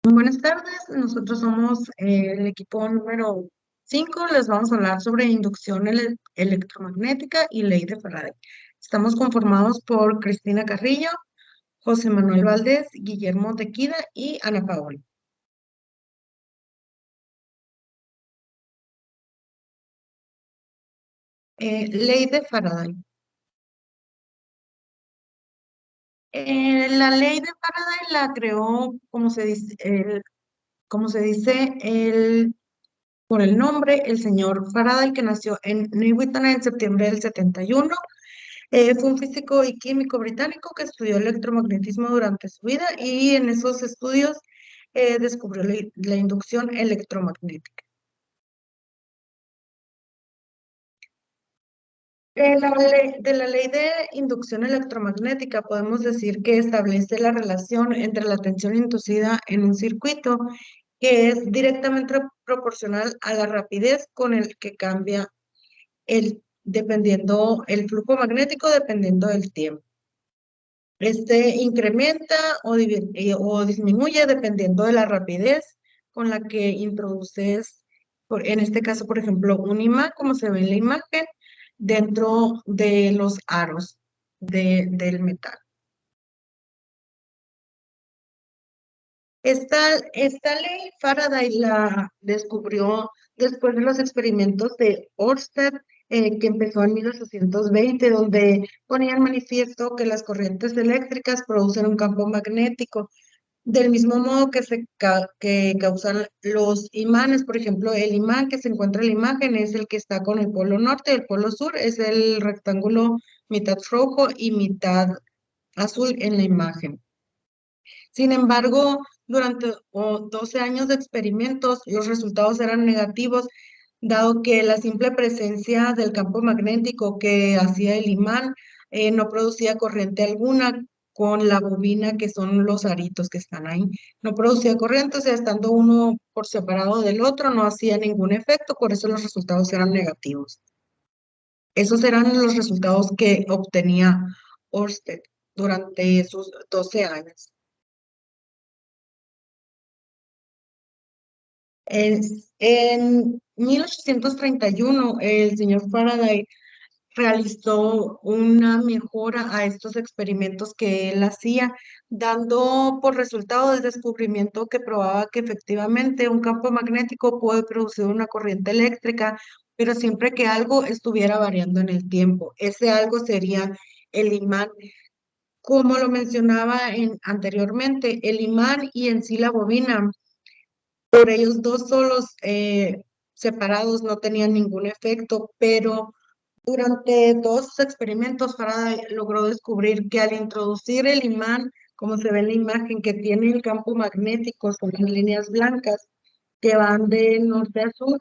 Buenas tardes, nosotros somos el equipo número 5. Les vamos a hablar sobre inducción electromagnética y ley de Faraday. Estamos conformados por Cristina Carrillo, José Manuel Valdés, Guillermo Tequida y Ana Paola. Ley de Faraday. La ley de Faraday la creó, como se dice, por el nombre, el señor Faraday, que nació en Newton en septiembre del 71. Fue un físico y químico británico que estudió electromagnetismo durante su vida y en esos estudios descubrió la inducción electromagnética. De la ley de inducción electromagnética podemos decir que establece la relación entre la tensión inducida en un circuito que es directamente proporcional a la rapidez con el que cambia dependiendo el flujo magnético dependiendo del tiempo. Este incrementa o disminuye dependiendo de la rapidez con la que introduces, en este caso, por ejemplo, un imán, como se ve en la imagen, dentro de los aros del metal. Esta ley Faraday la descubrió después de los experimentos de Ørsted, que empezó en 1820, donde ponía en manifiesto que las corrientes eléctricas producen un campo magnético. Del mismo modo que causan los imanes, por ejemplo, el imán que se encuentra en la imagen es el que está con el polo norte, el polo sur es el rectángulo mitad rojo y mitad azul en la imagen. Sin embargo, durante 12 años de experimentos, los resultados eran negativos, dado que la simple presencia del campo magnético que hacía el imán no producía corriente alguna con la bobina, que son los aritos que están ahí. No producía corriente, o sea, estando uno por separado del otro, no hacía ningún efecto, por eso los resultados eran negativos. Esos eran los resultados que obtenía Ørsted durante sus 12 años. En 1831, el señor Faraday realizó una mejora a estos experimentos que él hacía, dando por resultado el descubrimiento que probaba que efectivamente un campo magnético puede producir una corriente eléctrica, pero siempre que algo estuviera variando en el tiempo. Ese algo sería el imán. Como lo mencionaba anteriormente, el imán y en sí la bobina por ellos dos solos separados no tenían ningún efecto, pero durante todos sus experimentos Faraday logró descubrir que al introducir el imán, como se ve en la imagen, que tiene el campo magnético, son las líneas blancas que van de norte a sur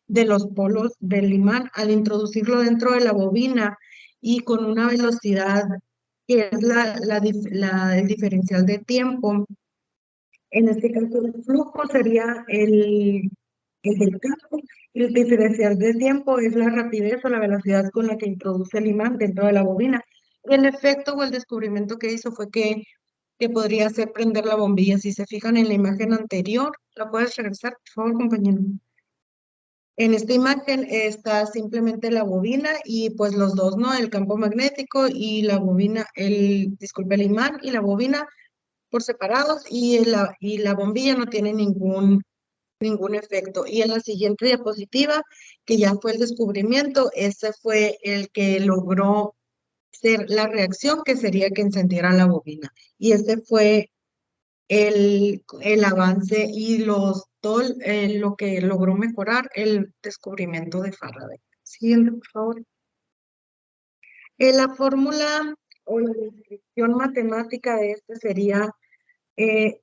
de los polos del imán, al introducirlo dentro de la bobina y con una velocidad que es el diferencial de tiempo, en este caso, el flujo sería el del campo y el diferencial de tiempo es la rapidez o la velocidad con la que introduce el imán dentro de la bobina. El efecto o el descubrimiento que hizo fue que podría hacer prender la bombilla. Si se fijan en la imagen anterior, ¿la puedes regresar, por favor, compañero? En esta imagen está simplemente la bobina y pues los dos, ¿no? El campo magnético y la bobina, disculpe, el imán y la bobina por separados y la bombilla no tiene ningún efecto. Y en la siguiente diapositiva, que ya fue el descubrimiento, ese fue el que logró ser la reacción, que sería que encendiera la bobina. Y ese fue el avance y lo que logró mejorar el descubrimiento de Faraday. Siguiente, por favor. La fórmula o la descripción matemática de este sería E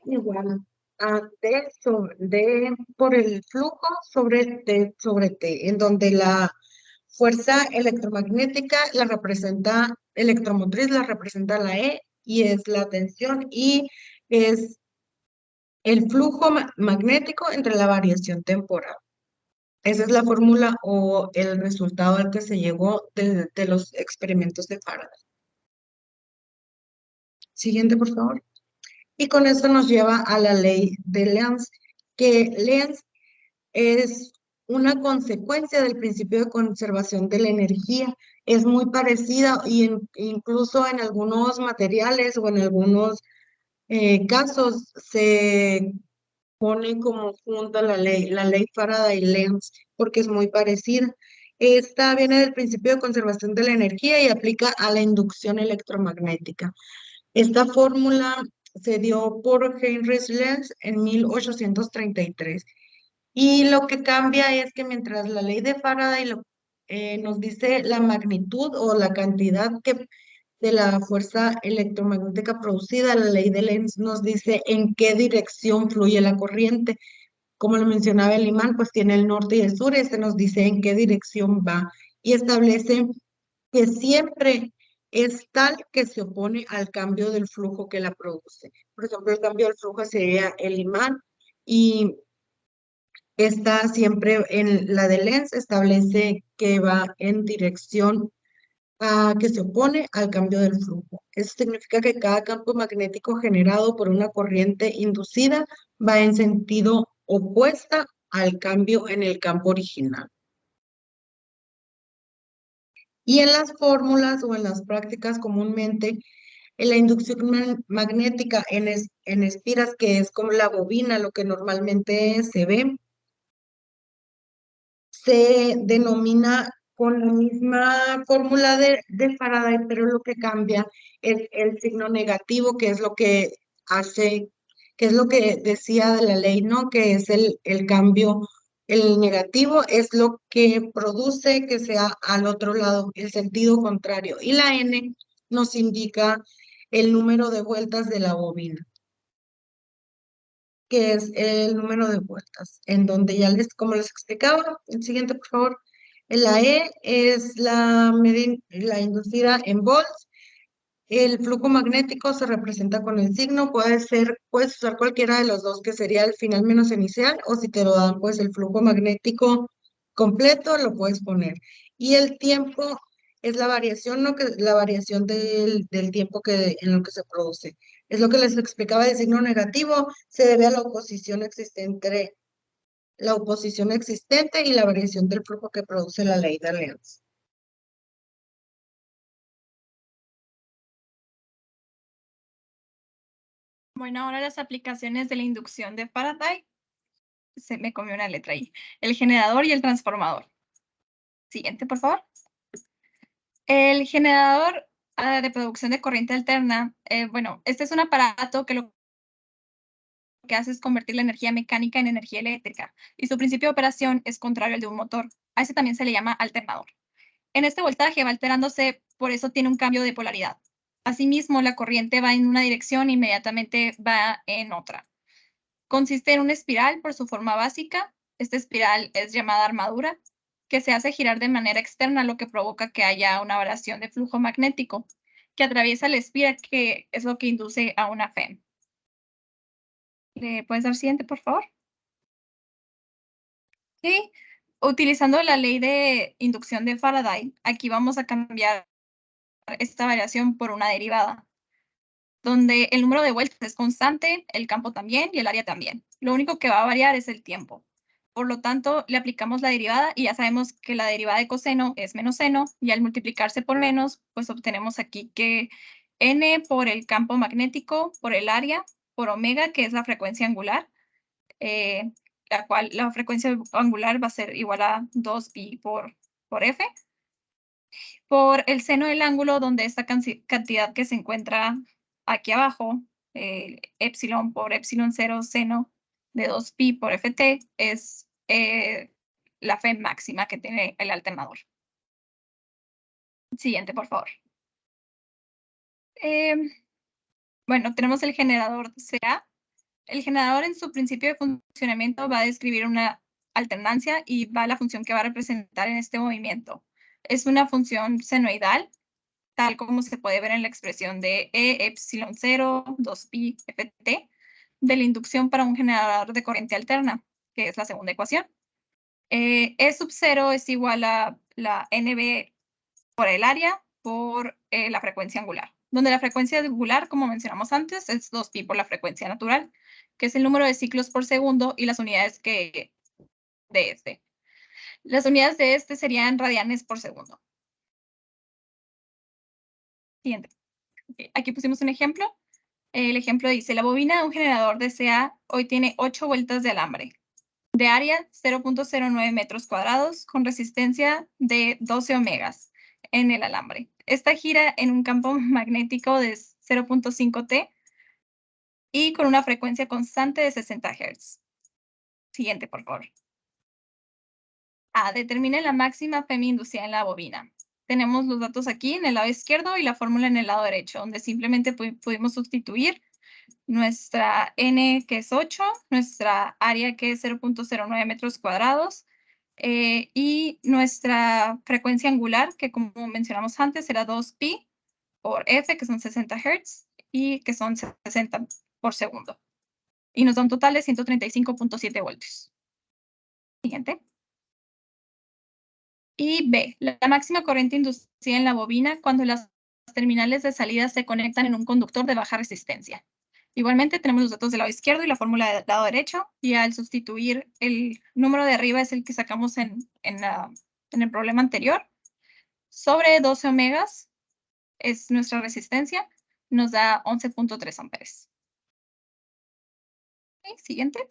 igual a D por el flujo sobre T sobre T, en donde la fuerza electromagnética la representa, electromotriz la representa la E y es la tensión y es el flujo magnético entre la variación temporal. Esa es la fórmula o el resultado al que se llegó de los experimentos de Faraday. Siguiente, por favor. Y con esto nos lleva a la ley de Lenz, que Lenz es una consecuencia del principio de conservación de la energía. Es muy parecida y incluso en algunos materiales o en algunos casos se pone como junta la ley Faraday-Lenz, porque es muy parecida. Esta viene del principio de conservación de la energía y aplica a la inducción electromagnética. Esta fórmula se dio por Heinrich Lenz en 1833. Y lo que cambia es que mientras la ley de Faraday nos dice la magnitud o la cantidad de la fuerza electromagnética producida, la ley de Lenz nos dice en qué dirección fluye la corriente. Como lo mencionaba el imán, pues tiene el norte y el sur, este nos dice en qué dirección va y establece que siempre es tal que se opone al cambio del flujo que la produce. Por ejemplo, el cambio del flujo sería el imán y está siempre en la de Lenz, establece que va en dirección a que se opone al cambio del flujo. Eso significa que cada campo magnético generado por una corriente inducida va en sentido opuesta al cambio en el campo original. Y en las fórmulas o en las prácticas comúnmente, en la inducción magnética en espiras, que es como la bobina, lo que normalmente se ve, se denomina con la misma fórmula de Faraday, pero lo que cambia es el signo negativo, que es lo que hace, que es lo que decía de la ley, ¿no? Que es el cambio, el negativo es lo que produce que sea al otro lado, el sentido contrario. Y la N nos indica el número de vueltas de la bobina, que es el número de vueltas, en donde ya como les explicaba, el siguiente, por favor. La E es la inducida en volts. El flujo magnético se representa con el signo, puedes usar cualquiera de los dos, que sería el final menos inicial, o si te lo dan, pues el flujo magnético completo lo puedes poner. Y el tiempo es la variación, ¿no? La variación del tiempo en lo que se produce. Es lo que les explicaba del signo negativo, se debe a la oposición existente y la variación del flujo que produce la ley de Lenz. Bueno, ahora las aplicaciones de la inducción de Faraday. Se me comió una letra ahí. El generador y el transformador. Siguiente, por favor. El generador de producción de corriente alterna, bueno, este es un aparato que lo que hace es convertir la energía mecánica en energía eléctrica y su principio de operación es contrario al de un motor. A ese también se le llama alternador. En este voltaje va alterándose, por eso tiene un cambio de polaridad. Asimismo, la corriente va en una dirección e inmediatamente va en otra. Consiste en una espiral por su forma básica. Esta espiral es llamada armadura, que se hace girar de manera externa, lo que provoca que haya una variación de flujo magnético que atraviesa la espiral, que es lo que induce a una FEM. ¿Le puedes dar siguiente, por favor? Sí. Utilizando la ley de inducción de Faraday, aquí vamos a cambiar esta variación por una derivada, donde el número de vueltas es constante, el campo también y el área también. Lo único que va a variar es el tiempo. Por lo tanto, le aplicamos la derivada y ya sabemos que la derivada de coseno es menos seno y al multiplicarse por menos, pues obtenemos aquí que n por el campo magnético, por el área, por omega, que es la frecuencia angular, la cual la frecuencia angular va a ser igual a 2pi por f, por el seno del ángulo, donde esta cantidad que se encuentra aquí abajo, epsilon por epsilon 0 seno de 2pi por ft, es la fe máxima que tiene el alternador. Siguiente, por favor. Bueno, tenemos el generador CA. El generador en su principio de funcionamiento va a describir una alternancia y va a la función que va a representar en este movimiento. Es una función senoidal, tal como se puede ver en la expresión de E epsilon 0, 2pi ft, de la inducción para un generador de corriente alterna, que es la segunda ecuación. E sub 0 es igual a la NB por el área por la frecuencia angular, donde la frecuencia angular, como mencionamos antes, es 2pi por la frecuencia natural, que es el número de ciclos por segundo y las unidades de este. Las unidades de este serían radianes por segundo. Siguiente. Okay, aquí pusimos un ejemplo. El ejemplo dice, la bobina de un generador DCA hoy tiene 8 vueltas de alambre. De área, 0.09 metros cuadrados, con resistencia de 12 ohmegas en el alambre. Esta gira en un campo magnético de 0.5 T y con una frecuencia constante de 60 Hz. Siguiente, por favor. Determine la máxima FEMI inducida en la bobina. Tenemos los datos aquí en el lado izquierdo y la fórmula en el lado derecho, donde simplemente pudimos sustituir nuestra N, que es 8, nuestra área, que es 0.09 metros cuadrados, y nuestra frecuencia angular, que como mencionamos antes, era 2pi por F, que son 60 Hz, y que son 60 por segundo. Y nos da un total de 135.7 voltios. Siguiente. Y B, la máxima corriente inducida en la bobina cuando las terminales de salida se conectan en un conductor de baja resistencia. Igualmente tenemos los datos del lado izquierdo y la fórmula del lado derecho, y al sustituir el número de arriba es el que sacamos en el problema anterior. Sobre 12 ohmegas es nuestra resistencia, nos da 11.3 amperes. Okay, siguiente.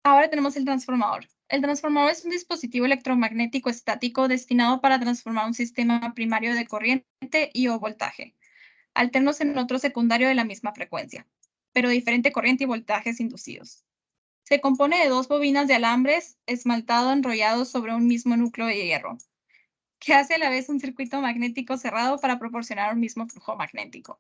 Ahora tenemos el transformador. El transformador es un dispositivo electromagnético estático destinado para transformar un sistema primario de corriente y o voltaje, alternos en otro secundario de la misma frecuencia, pero diferente corriente y voltajes inducidos. Se compone de 2 bobinas de alambres esmaltado enrollados sobre un mismo núcleo de hierro, que hace a la vez un circuito magnético cerrado para proporcionar un mismo flujo magnético.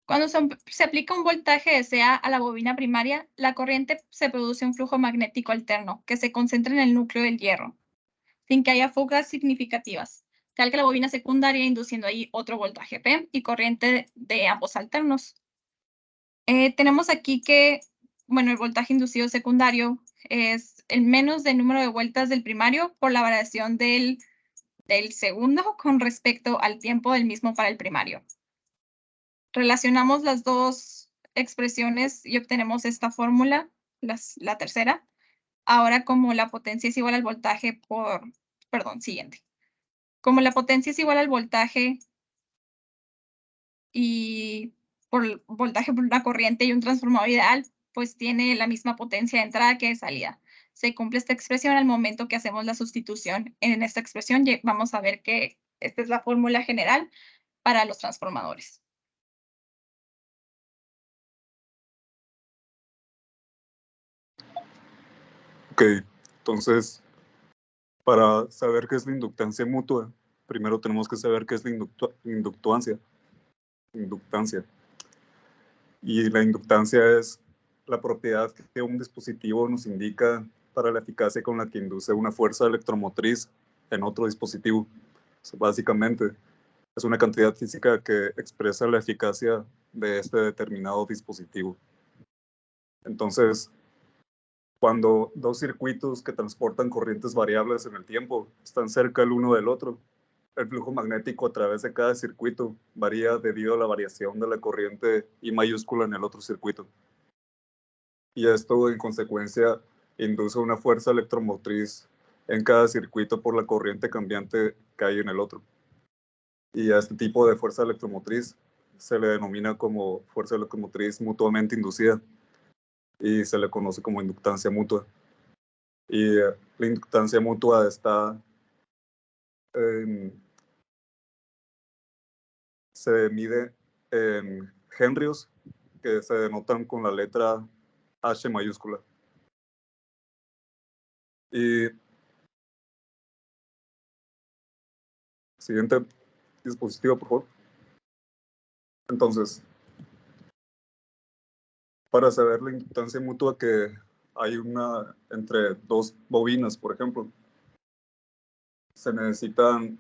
Cuando se aplica un voltaje SA a la bobina primaria, la corriente se produce un flujo magnético alterno que se concentra en el núcleo del hierro, sin que haya fugas significativas, tal que la bobina secundaria induciendo ahí otro voltaje P y corriente de ambos alternos. Tenemos aquí que, bueno, el voltaje inducido secundario es el menos del número de vueltas del primario por la variación del segundo con respecto al tiempo del mismo para el primario. Relacionamos las dos expresiones y obtenemos esta fórmula, la tercera. Ahora, como la potencia es igual al voltaje siguiente. Como la potencia es igual al voltaje y por voltaje por una corriente y un transformador ideal, pues tiene la misma potencia de entrada que de salida. Se cumple esta expresión al momento que hacemos la sustitución en esta expresión. Vamos a ver que esta es la fórmula general para los transformadores. Ok, entonces, para saber qué es la inductancia mutua, primero tenemos que saber qué es la inductancia. Y la inductancia es la propiedad que un dispositivo nos indica para la eficacia con la que induce una fuerza electromotriz en otro dispositivo. O sea, básicamente, es una cantidad física que expresa la eficacia de este determinado dispositivo. Entonces, cuando dos circuitos que transportan corrientes variables en el tiempo están cerca el uno del otro, el flujo magnético a través de cada circuito varía debido a la variación de la corriente I mayúscula en el otro circuito. Y esto, en consecuencia, induce una fuerza electromotriz en cada circuito por la corriente cambiante que hay en el otro. Y a este tipo de fuerza electromotriz se le denomina como fuerza electromotriz mutuamente inducida y se le conoce como inductancia mutua. Y la inductancia mutua se mide en henrios, que se denotan con la letra H mayúscula. Y siguiente dispositivo, por favor. Entonces, para saber la inductancia mutua que hay una entre dos bobinas, por ejemplo, se necesitan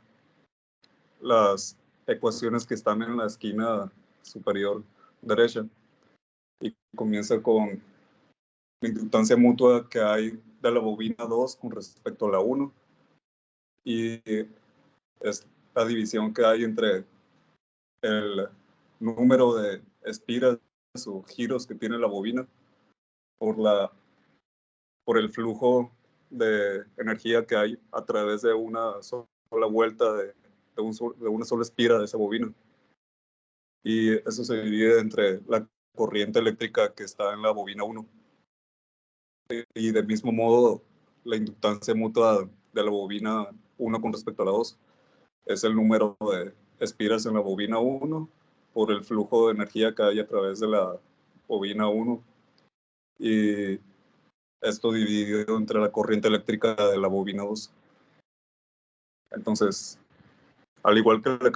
las ecuaciones que están en la esquina superior derecha y comienza con la inductancia mutua que hay de la bobina 2 con respecto a la 1. Y es la división que hay entre el número de espiras o giros que tiene la bobina por el flujo de energía que hay a través de una sola vuelta de una sola espira de esa bobina. Y eso se divide entre la corriente eléctrica que está en la bobina 1. Y del mismo modo, la inductancia mutua de la bobina 1 con respecto a la 2 es el número de espiras en la bobina 1 por el flujo de energía que hay a través de la bobina 1. Y esto dividido entre la corriente eléctrica de la bobina 2. Entonces, al igual que la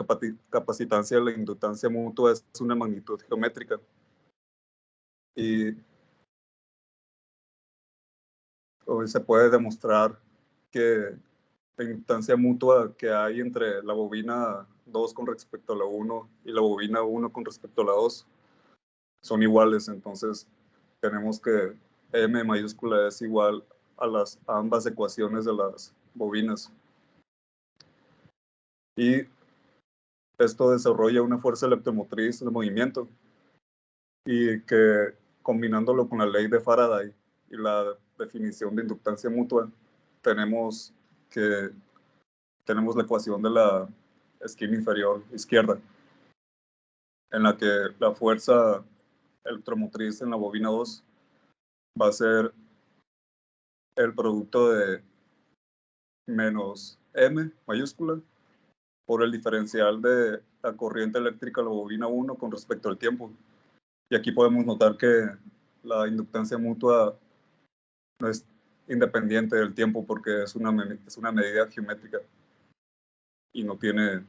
capacitancia, la inductancia mutua es una magnitud geométrica. Y hoy se puede demostrar que la inductancia mutua que hay entre la bobina 2 con respecto a la 1 y la bobina 1 con respecto a la 2 son iguales. Entonces, tenemos que M mayúscula es igual a ambas ecuaciones de las bobinas. Y esto desarrolla una fuerza electromotriz de movimiento y que combinándolo con la ley de Faraday y la definición de inductancia mutua, tenemos la ecuación de la esquina inferior izquierda, en la que la fuerza electromotriz en la bobina 2 va a ser el producto de menos M mayúscula por el diferencial de la corriente eléctrica de la bobina 1 con respecto al tiempo. Y aquí podemos notar que la inductancia mutua no es independiente del tiempo porque es una medida geométrica y no tiene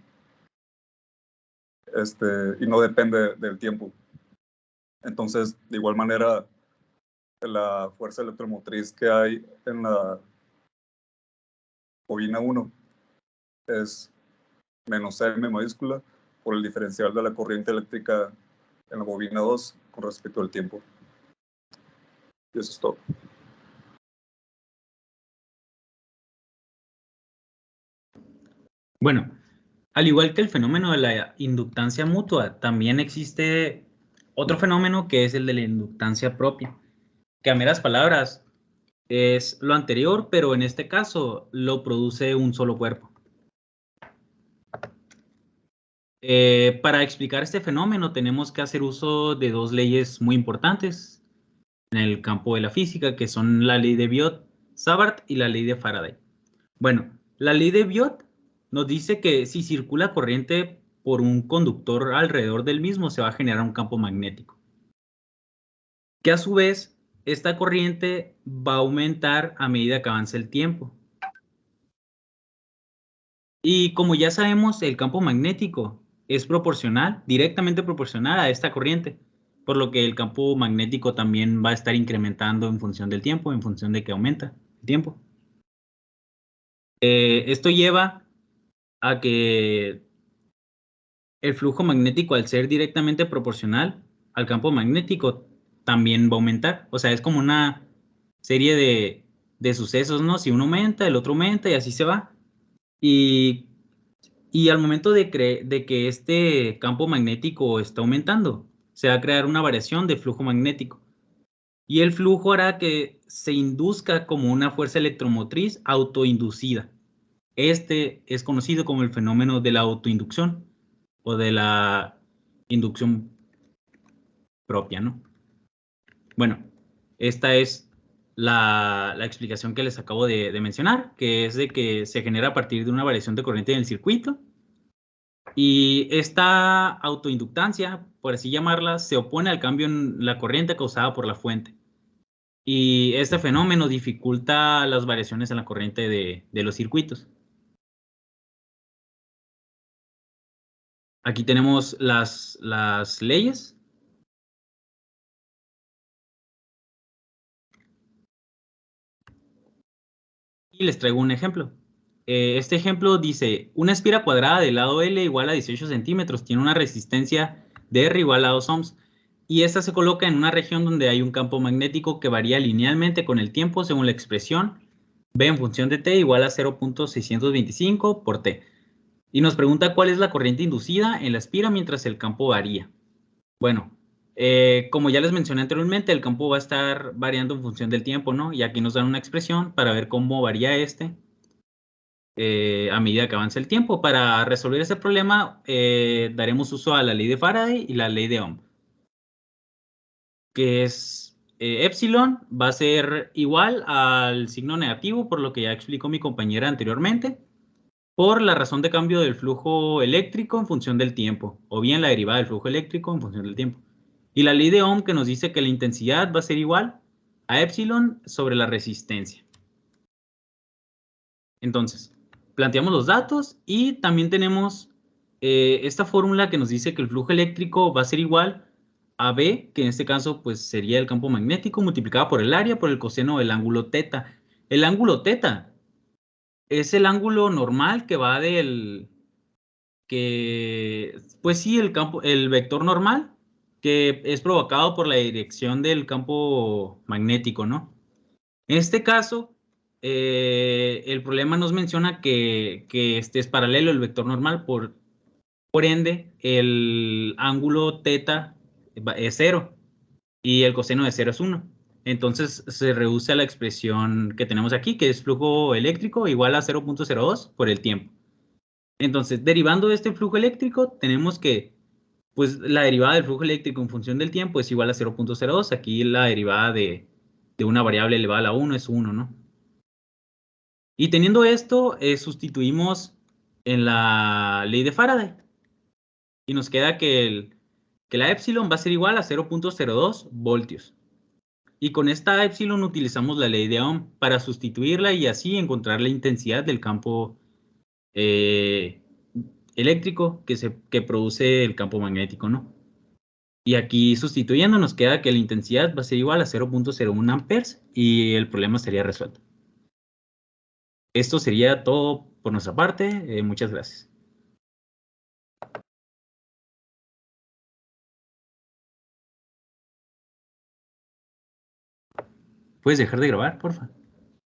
y no depende del tiempo. Entonces, de igual manera, la fuerza electromotriz que hay en la bobina 1 es menos M mayúscula por el diferencial de la corriente eléctrica en la bobina 2 con respecto al tiempo. Y eso es todo. Bueno, al igual que el fenómeno de la inductancia mutua, también existe otro fenómeno que es el de la inductancia propia, que a meras palabras es lo anterior, pero en este caso lo produce un solo cuerpo. Para explicar este fenómeno tenemos que hacer uso de dos leyes muy importantes en el campo de la física, que son la ley de Biot-Savart y la ley de Faraday. Bueno, la ley de Biot nos dice que si circula corriente por un conductor alrededor del mismo, se va a generar un campo magnético, que a su vez esta corriente va a aumentar a medida que avance el tiempo. Y como ya sabemos, el campo magnético es proporcional, directamente proporcional a esta corriente, por lo que el campo magnético también va a estar incrementando en función del tiempo, en función de que aumenta el tiempo. Esto lleva a que el flujo magnético, al ser directamente proporcional al campo magnético, también va a aumentar. O sea, es como una serie de sucesos, ¿no? Si uno aumenta, el otro aumenta y así se va. Y al momento de que este campo magnético está aumentando, se va a crear una variación de flujo magnético. Y el flujo hará que se induzca como una fuerza electromotriz autoinducida. Este es conocido como el fenómeno de la autoinducción o de la inducción propia, ¿no? Bueno, esta es la explicación que les acabo de mencionar, que es de que se genera a partir de una variación de corriente en el circuito. Y esta autoinductancia, por así llamarla, se opone al cambio en la corriente causada por la fuente. Y este fenómeno dificulta las variaciones en la corriente de los circuitos. Aquí tenemos las leyes. Y les traigo un ejemplo. Este ejemplo dice, una espira cuadrada del lado L igual a 18 centímetros tiene una resistencia de R igual a 2 ohms. y esta se coloca en una región donde hay un campo magnético que varía linealmente con el tiempo según la expresión B en función de T igual a 0.625 por T. Y nos pregunta cuál es la corriente inducida en la espira mientras el campo varía. Bueno, como ya les mencioné anteriormente, el campo va a estar variando en función del tiempo, ¿no? Y aquí nos dan una expresión para ver cómo varía a medida que avanza el tiempo. Para resolver ese problema, daremos uso a la ley de Faraday y la ley de Ohm, que es epsilon va a ser igual al signo negativo, por lo que ya explicó mi compañera anteriormente, por la razón de cambio del flujo eléctrico en función del tiempo, o bien la derivada del flujo eléctrico en función del tiempo. Y la ley de Ohm que nos dice que la intensidad va a ser igual a epsilon sobre la resistencia. Entonces, planteamos los datos y también tenemos esta fórmula que nos dice que el flujo eléctrico va a ser igual a B, que en este caso pues sería el campo magnético multiplicado por el área por el coseno del ángulo teta. El ángulo teta es el ángulo normal que va pues sí, el vector normal que es provocado por la dirección del campo magnético, ¿no? En este caso, el problema nos menciona que este es paralelo el vector normal, por ende, el ángulo teta es 0 y el coseno de 0 es 1. Entonces se reduce a la expresión que tenemos aquí, que es flujo eléctrico igual a 0.02 por el tiempo. Entonces, derivando de este flujo eléctrico, tenemos que pues la derivada del flujo eléctrico en función del tiempo es igual a 0.02. Aquí la derivada de una variable elevada a la 1 es 1, ¿no? Y teniendo esto, sustituimos en la ley de Faraday. Y nos queda que la epsilon va a ser igual a 0.02 voltios. Y con esta epsilon utilizamos la ley de Ohm para sustituirla y así encontrar la intensidad del campo eléctrico que produce el campo magnético, ¿no? Y aquí sustituyendo nos queda que la intensidad va a ser igual a 0.01 amperes y el problema sería resuelto. Esto sería todo por nuestra parte. Muchas gracias. ¿Puedes dejar de grabar, porfa?